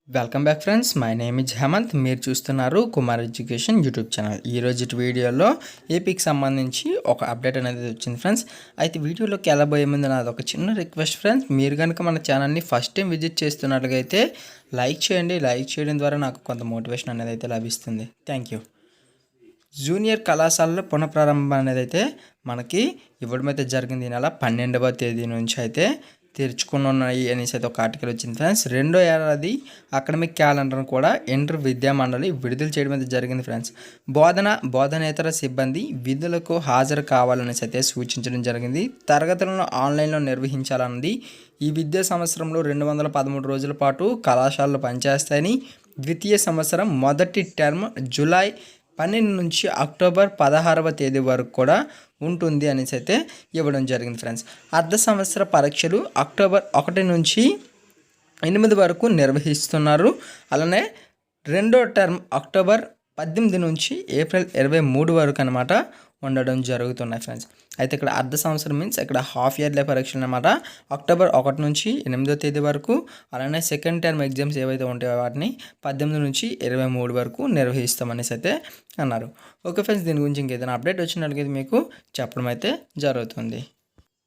Welcome back friends, my name is Hemant. మీరు చూస్తున్నారు Kumar education YouTube channel. ఈరోజు వీడియోలో ఏపీకి సంబంధించి ఒక అప్డేట్ అనేది వచ్చింది ఫ్రెండ్స్. అయితే వీడియోలోకి వెళ్ళబోయే ముందు నాది ఒక చిన్న రిక్వెస్ట్ ఫ్రెండ్స్. మీరు కనుక మన ఛానల్ని ఫస్ట్ టైం విజిట్ చేస్తున్నట్లయితే లైక్ చేయండి. లైక్ చేయడం ద్వారా నాకు కొంత మోటివేషన్ అనేది అయితే లభిస్తుంది. Thank you. జూనియర్ కళాశాలలో పునఃప్రారంభం అనేది అయితే మనకి ఇవ్వడం అయితే జరిగింది. ఈ నెల 12వ తేదీ నుంచి అయితే తెరుచుకున్నాయి అనేసి అయితే ఒక ఆర్టికల్ వచ్చింది ఫ్రెండ్స్. రెండో ఏడాది అకాడమిక్ క్యాలెండర్ను కూడా ఇంటర్ విద్యా మండలి విడుదల చేయడం అయితే జరిగింది ఫ్రెండ్స్. బోధనేతర సిబ్బంది విధులకు హాజరు కావాలనేసి అయితే సూచించడం జరిగింది. తరగతులను ఆన్లైన్లో నిర్వహించాలన్నది. ఈ విద్యా సంవత్సరంలో 213 రోజుల పాటు కళాశాలలు పనిచేస్తాయని, ద్వితీయ సంవత్సరం మొదటి టర్మ్ జూలై 12 నుంచి అక్టోబర్ 16వ తేదీ వరకు కూడా ఉంటుంది అనేసి అయితే ఇవ్వడం జరిగింది ఫ్రెండ్స్. అర్ధ సంవత్సర పరీక్షలు అక్టోబర్ 1 నుంచి 8 వరకు నిర్వహిస్తున్నారు. అలానే రెండో టర్మ్ అక్టోబర్ 18 నుంచి ఏప్రిల్ 23 వరకు అనమాట ఉండడం జరుగుతున్నాయి ఫ్రెండ్స్. అయితే ఇక్కడ అర్ధ సంవత్సరం మీన్స్ ఇక్కడ హాఫ్ ఇయర్లీ పరీక్షలు అనమాట. అక్టోబర్ 1 నుంచి 8వ తేదీ వరకు, అలానే సెకండ్ టర్మ్ ఎగ్జామ్స్ ఏవైతే ఉంటాయో వాటిని 18 నుంచి 23 వరకు నిర్వహిస్తామనేసి అయితే అన్నారు. ఓకే ఫ్రెండ్స్, దీని గురించి ఇంకేదైనా అప్డేట్ వచ్చినట్లయితే మీకు చెప్పడం అయితే జరుగుతుంది.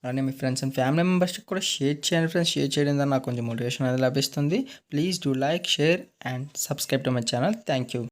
అలానే మీ ఫ్రెండ్స్ అండ్ ఫ్యామిలీ మెంబర్స్కి కూడా షేర్ చేయండి ఫ్రెండ్స్. షేర్ చేయడం ద్వారా నాకు కొంచెం మోటివేషన్ అనేది లభిస్తుంది. Please do like, share and subscribe to my channel. Thank you.